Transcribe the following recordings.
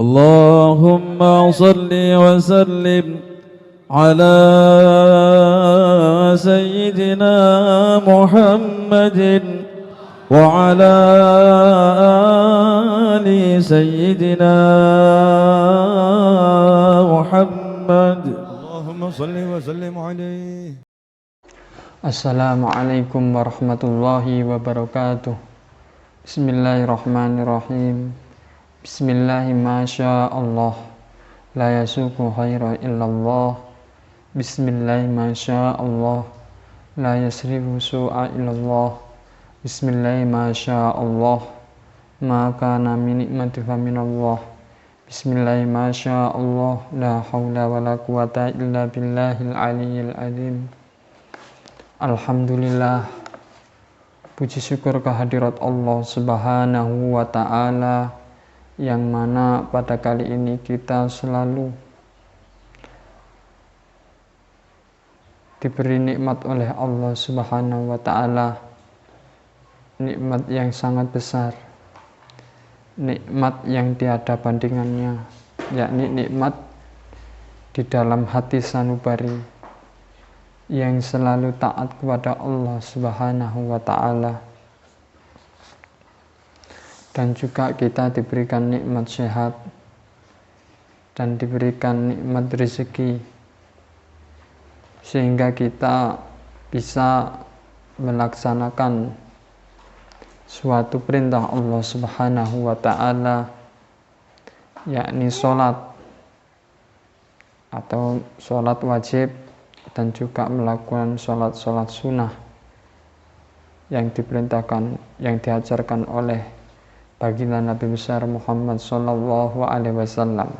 اللهم صل وسلم على سيدنا محمد وعلى آل سيدنا محمد اللهم صل وسلم عليه. Assalamualaikum warahmatullahi wabarakatuh. Bismillahirrahmanirrahim. Bismillahi masyaallah, la yasuku khaira illallah. Bismillahi masyaallah, la yasrifu su'a illallah. Bismillahi masyaallah, ma kana min nikmati fa minallah. Bismillahi masyaallah, la haula wala quwata illa billahil aliyyil azim. Alhamdulillah, puji syukur kehadirat Allah Subhanahu wa ta'ala, yang mana pada kali ini kita selalu diberi nikmat oleh Allah Subhanahu wa ta'ala, nikmat yang sangat besar, nikmat yang tiada bandingannya, yakni nikmat di dalam hati sanubari yang selalu taat kepada Allah Subhanahu wa ta'ala. Dan juga kita diberikan nikmat sehat dan diberikan nikmat rezeki, sehingga kita bisa melaksanakan suatu perintah Allah Subhanahu wa ta'ala, yakni sholat atau sholat wajib, dan juga melakukan sholat-sholat sunnah yang diperintahkan, yang diajarkan oleh baginda Nabi besar Muhammad sallallahu alaihi wasallam.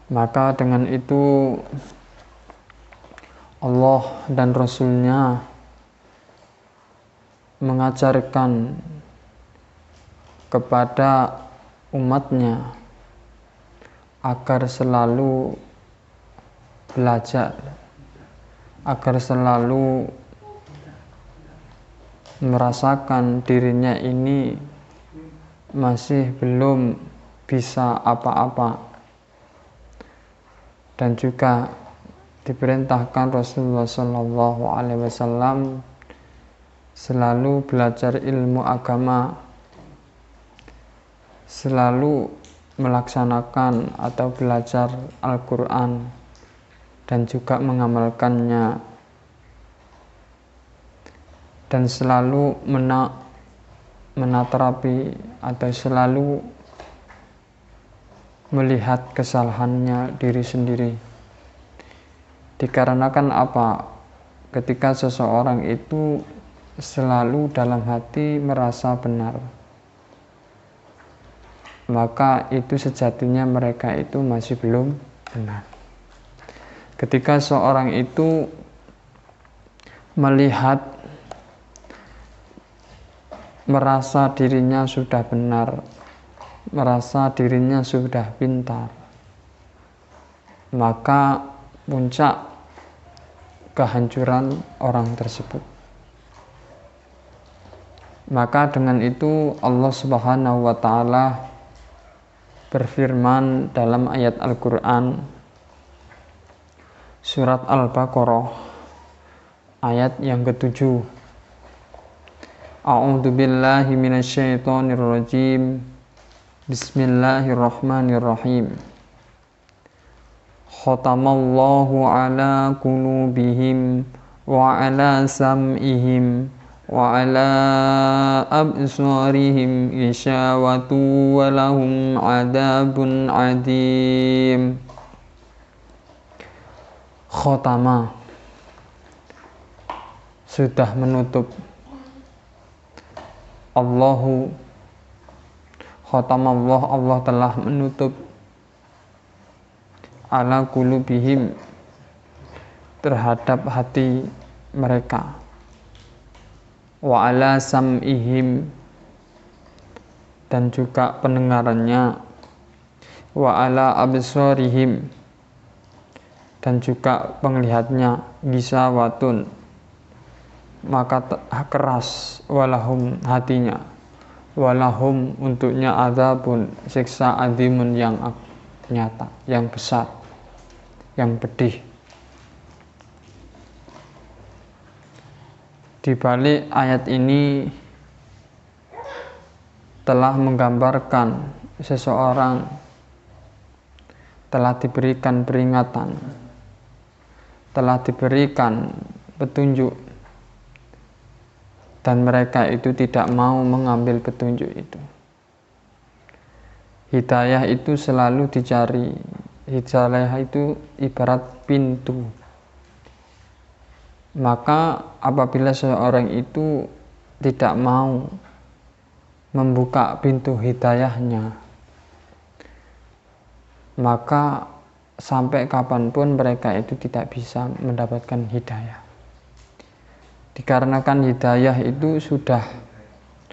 Maka dengan itu Allah dan Rasul-Nya mengajarkan kepada umatnya agar selalu belajar, agar selalu merasakan dirinya ini masih belum bisa apa-apa, dan juga diperintahkan Rasulullah Sallallahu Alaihi Wasallam selalu belajar ilmu agama, selalu melaksanakan atau belajar Al-Quran dan juga mengamalkannya, dan selalu menatarapi atau selalu melihat kesalahannya diri sendiri. Dikarenakan apa? Ketika seseorang itu selalu dalam hati merasa benar, maka itu sejatinya mereka itu masih belum benar. Ketika seorang itu melihat, merasa dirinya sudah benar, merasa dirinya sudah pintar, maka puncak kehancuran orang tersebut. Maka dengan itu Allah Subhanahu wa ta'ala berfirman dalam ayat Al-Quran Surat Al-Baqarah ayat yang ke-7. A'udzu billahi minasyaitonir rajim. Bismillahirrahmanirrahim. Khatamallahu ala qulubihim wa ala sam'ihim wa ala absarihim ghishawatu wa lahum adabun adim. Khotama, sudah menutup. Allahu, khotamallah, Allah telah menutup. Ala qulubihim, terhadap hati mereka. Wa ala sam'ihim, dan juga pendengarannya. Wa ala absarihim, dan juga penglihatnya. Gisawatun, maka keras. Walahum, hatinya. walahum untuknya adzabun siksa azimun yang nyata, yang besar, yang pedih. Di balik ayat ini telah menggambarkan seseorang telah diberikan peringatan, telah diberikan petunjuk, dan mereka itu tidak mau mengambil petunjuk itu. Hidayah itu selalu dicari. Hidayah itu ibarat pintu. Maka apabila seorang itu tidak mau membuka pintu hidayahnya, maka sampai kapanpun mereka itu tidak bisa mendapatkan hidayah. Dikarenakan hidayah itu sudah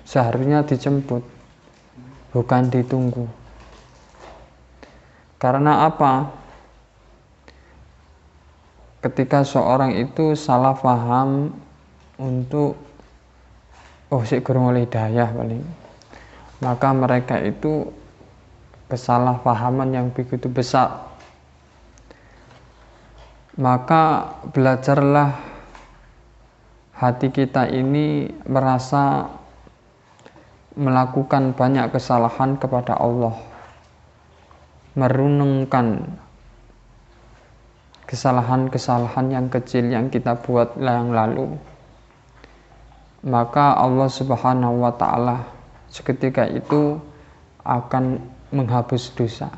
seharusnya dijemput, bukan ditunggu. Karena apa? Ketika seorang itu salah paham untuk sik gurung oleh hidayah paling, maka mereka itu kesalahpahaman yang begitu besar. Maka belajarlah hati kita ini merasa melakukan banyak kesalahan kepada Allah, merenungkan kesalahan-kesalahan yang kecil yang kita buat yang lalu, maka Allah Subhanahu wa ta'ala seketika itu akan menghapus dosa.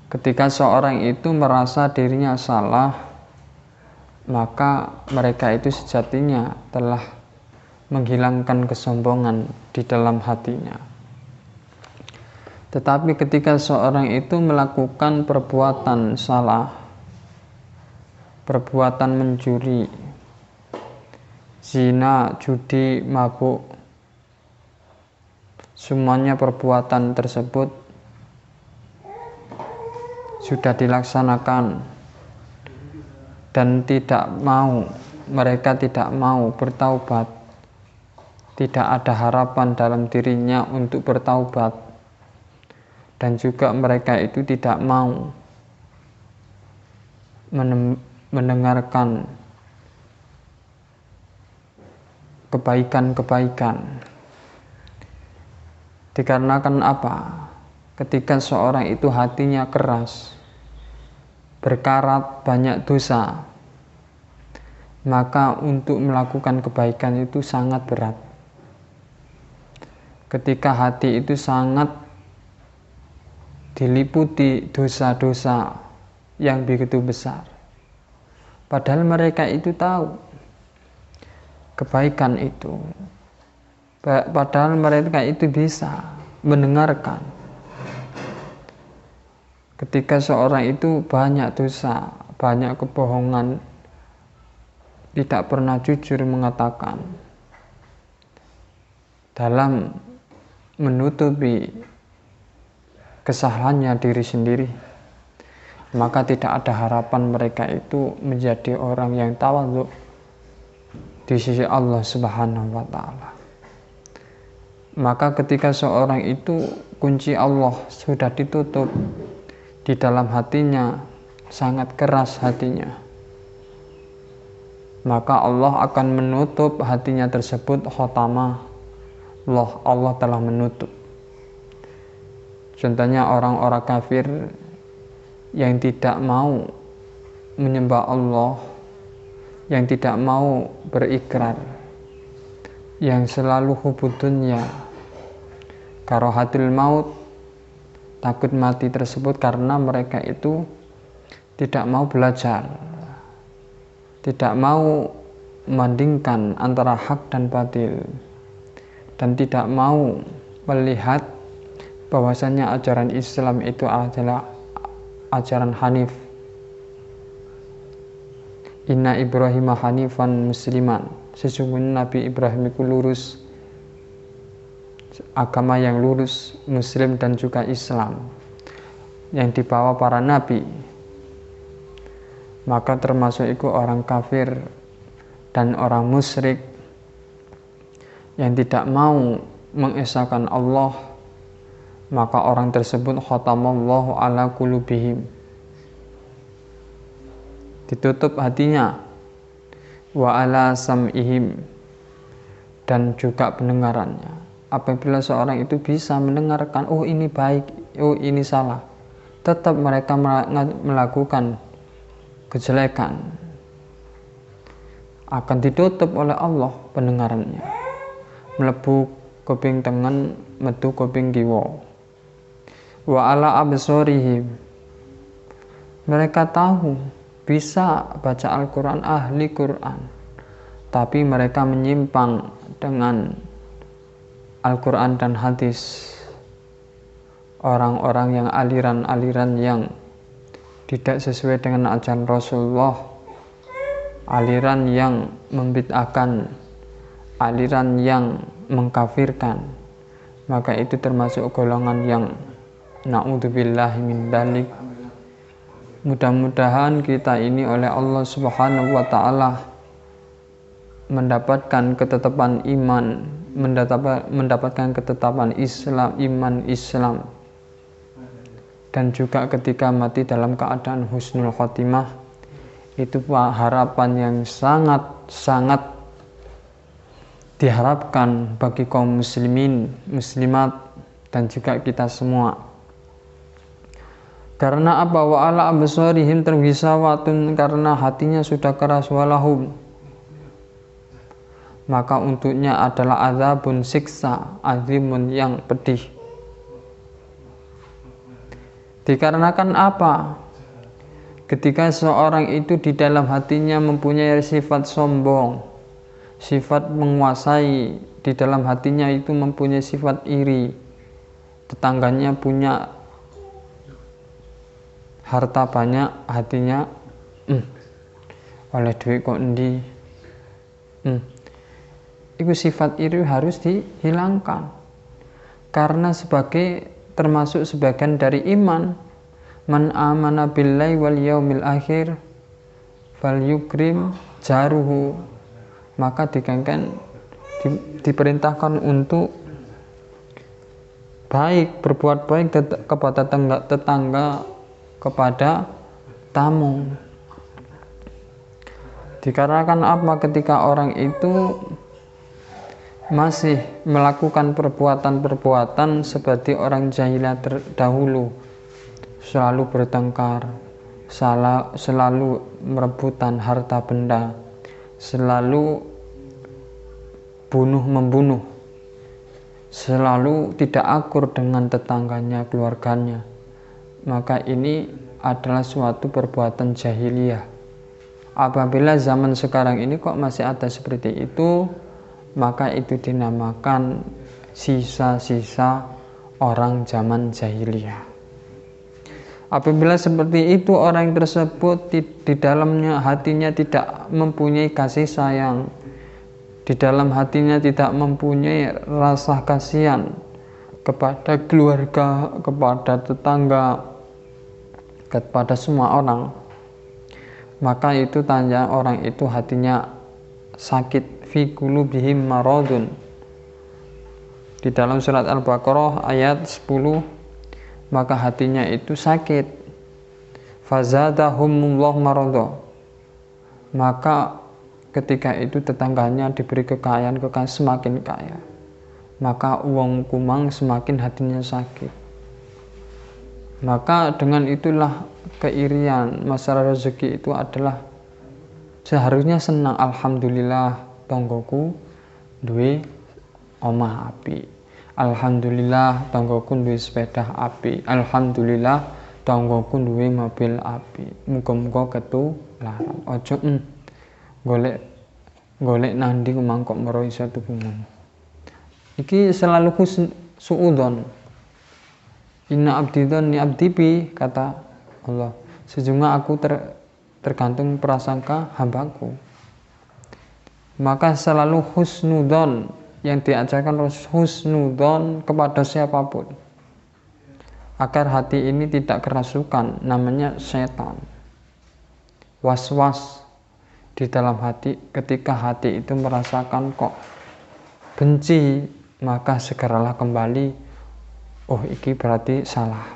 Ketika seorang itu merasa dirinya salah, maka mereka itu sejatinya telah menghilangkan kesombongan di dalam hatinya. Tetapi ketika seorang itu melakukan perbuatan salah, perbuatan mencuri, zina, judi, mabuk, semuanya perbuatan tersebut sudah dilaksanakan dan mereka tidak mau bertaubat, tidak ada harapan dalam dirinya untuk bertaubat, dan juga mereka itu tidak mau mendengarkan kebaikan-kebaikan. Dikarenakan apa? Ketika seorang itu hatinya keras, berkarat banyak dosa, maka untuk melakukan kebaikan itu sangat berat. Ketika hati itu sangat diliputi dosa-dosa yang begitu besar, padahal mereka itu tahu kebaikan itu, padahal mereka itu bisa mendengarkan. Ketika seorang itu banyak dosa, banyak kebohongan, tidak pernah jujur mengatakan, dalam menutupi kesalahannya diri sendiri, maka tidak ada harapan mereka itu menjadi orang yang tawadhu di sisi Allah Subhanahu wa ta'ala. Maka ketika seorang itu kunci Allah sudah ditutup di dalam hatinya, sangat keras hatinya, maka Allah akan menutup hatinya tersebut khotamah. Allah telah menutup. Contohnya orang-orang kafir yang tidak mau menyembah Allah, yang tidak mau berikrar, yang selalu hubud dunya, karahatul maut, takut mati tersebut karena mereka itu tidak mau belajar, tidak mau membandingkan antara hak dan batil, dan tidak mau melihat bahwasanya ajaran Islam itu adalah ajaran Hanif. Inna Ibrahim Hanifan Musliman, sesungguhnya Nabi Ibrahim itu lurus, agama yang lurus, Muslim dan juga Islam yang dibawa para nabi. Maka termasuk itu orang kafir dan orang musyrik yang tidak mau mengesahkan Allah, maka orang tersebut khatamallahu ala qulubihim, ditutup hatinya, wa ala sam'ihim, dan juga pendengarannya. Apabila seorang itu bisa mendengarkan, oh ini baik, oh ini salah, tetap mereka melakukan kejelekan, akan ditutup oleh Allah pendengarannya. Mlebu kuping tengen, metu kuping kiwa. Wa ala absorihim, mereka tahu bisa baca Al-Quran, ahli Quran, tapi mereka menyimpang dengan Al-Quran dan hadis. Orang-orang yang aliran-aliran yang tidak sesuai dengan ajaran Rasulullah, aliran yang membid'ahkan, aliran yang mengkafirkan, maka itu termasuk golongan yang na'udzubillahi min dzalik. Mudah-mudahan kita ini oleh Allah Subhanahu wa taala mendapatkan ketetapan iman, mendapatkan ketetapan Islam, iman Islam, dan juga ketika mati dalam keadaan husnul khotimah. Itu harapan yang sangat diharapkan bagi kaum muslimin, muslimat, dan juga kita semua. Karena apa? Wa ala absarihim terwisawatun, karena hatinya sudah keras, walahum, maka untuknya adalah azabun, siksa, azimun, yang pedih. Dikarenakan apa? Ketika seorang itu di dalam hatinya mempunyai sifat sombong, sifat menguasai, di dalam hatinya itu mempunyai sifat iri, tetangganya punya harta banyak, hatinya oleh duit kok endi, itu sifat iri harus dihilangkan, karena termasuk sebagian dari iman. Man amana billahi wal yaumil akhir falyukrim jaruhu, maka diperintahkan untuk baik, berbuat baik kepada tetangga, kepada tamu. Dikarenakan apa? Ketika orang itu masih melakukan perbuatan-perbuatan seperti orang jahiliyah terdahulu, selalu bertengkar, selalu merebutan harta benda, selalu bunuh-membunuh, selalu tidak akur dengan tetangganya, keluarganya, maka ini adalah suatu perbuatan jahiliyah. Apabila zaman sekarang ini kok masih ada seperti itu, maka itu dinamakan sisa-sisa orang zaman jahiliyah. Apabila seperti itu, orang tersebut di dalamnya hatinya tidak mempunyai kasih sayang, di dalam hatinya tidak mempunyai rasa kasihan kepada keluarga, kepada tetangga, kepada semua orang, maka itu tanda orang itu hatinya sakit. Fi qulubihim maradun, di dalam surat Al-Baqarah ayat 10, maka hatinya itu sakit. Fazadahumullahu marada, maka ketika itu tetangganya diberi kekayaan semakin kaya, maka uang kumang semakin hatinya sakit. Maka dengan itulah keirian masalah rezeki itu adalah seharusnya senang. Alhamdulillah tonggoku duwe omah api, alhamdulillah tonggoku duwe sepeda api, alhamdulillah tonggoku duwe mobil api. Muga-muga ketularan. Ojo golek nandi mangkok mero iso tukungan. Iki selalu suudzon. Inna abdi dzanni abdi bi, kata Allah, sejujurnya aku tergantung prasangka hambaku. Maka selalu husnudzon, yang diajarkan husnudzon kepada siapapun, agar hati ini tidak kerasukan, namanya setan. Was-was di dalam hati, ketika hati itu merasakan kok benci maka segeralah kembali. Oh, iki berarti salah.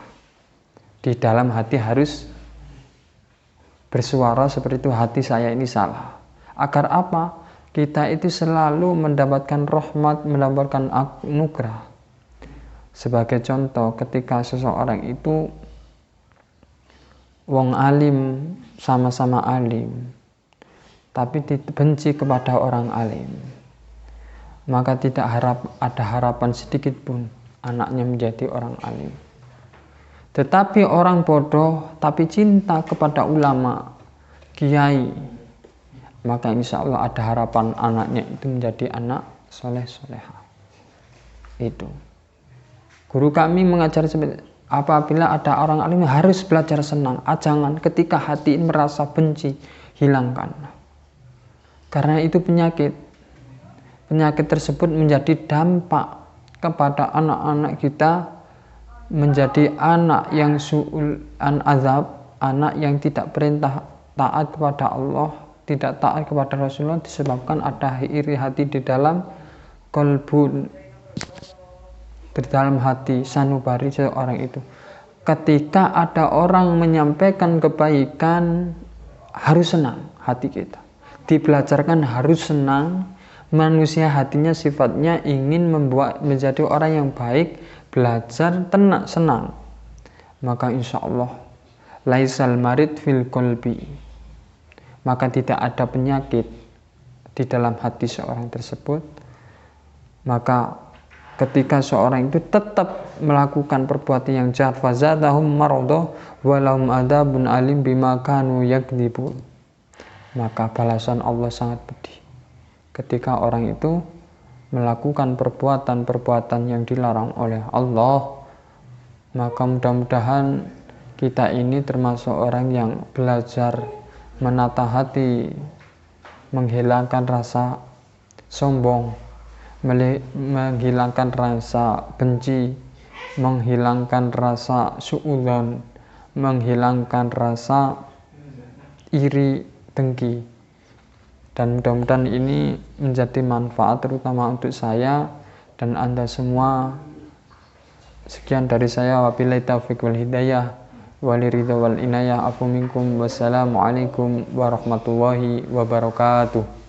Di dalam hati harus bersuara seperti itu, hati saya ini salah. Agar apa? Kita itu selalu mendapatkan rahmat, mendapatkan anugerah. Sebagai contoh, ketika seseorang itu wong alim, sama-sama alim, tapi benci kepada orang alim, maka tidak ada harapan sedikit pun anaknya menjadi orang alim. Tetapi orang bodoh tapi cinta kepada ulama, kiai, maka insya Allah ada harapan anaknya itu menjadi anak soleh-soleha. Itu guru kami mengajar seperti apabila ada orang alim harus belajar senang. Jangan ketika hati merasa benci, hilangkan. Karena itu penyakit. Penyakit tersebut menjadi dampak kepada anak-anak kita, menjadi anak yang su'ul an azab, anak yang tidak perintah taat kepada Allah, tidak taat kepada Rasulullah, disebabkan ada iri hati di dalam kolbun, di dalam hati sanubari seorang itu. Ketika ada orang menyampaikan kebaikan, harus senang hati kita. Dibelajarkan harus senang. Manusia hatinya sifatnya ingin membuat menjadi orang yang baik, belajar tenang senang. Maka insya Allah laisal marid fil qalbi, maka tidak ada penyakit di dalam hati seorang tersebut. Maka ketika seorang itu tetap melakukan perbuatan yang jahat, fazadahum maradhah walahum adzabun alim bima kanu yakdzibun, maka balasan Allah sangat pedih ketika orang itu melakukan perbuatan-perbuatan yang dilarang oleh Allah. Maka mudah-mudahan kita ini termasuk orang yang belajar menata hati, menghilangkan rasa sombong, menghilangkan rasa benci, menghilangkan rasa suudzon, menghilangkan rasa iri, dengki. Dan mudah-mudahan ini menjadi manfaat terutama untuk saya dan Anda semua. Sekian dari saya, wabillahi taufiq wal hidayah, waliridha wal inayah, afu minkum, wassalamualaikum warahmatullahi wabarakatuh.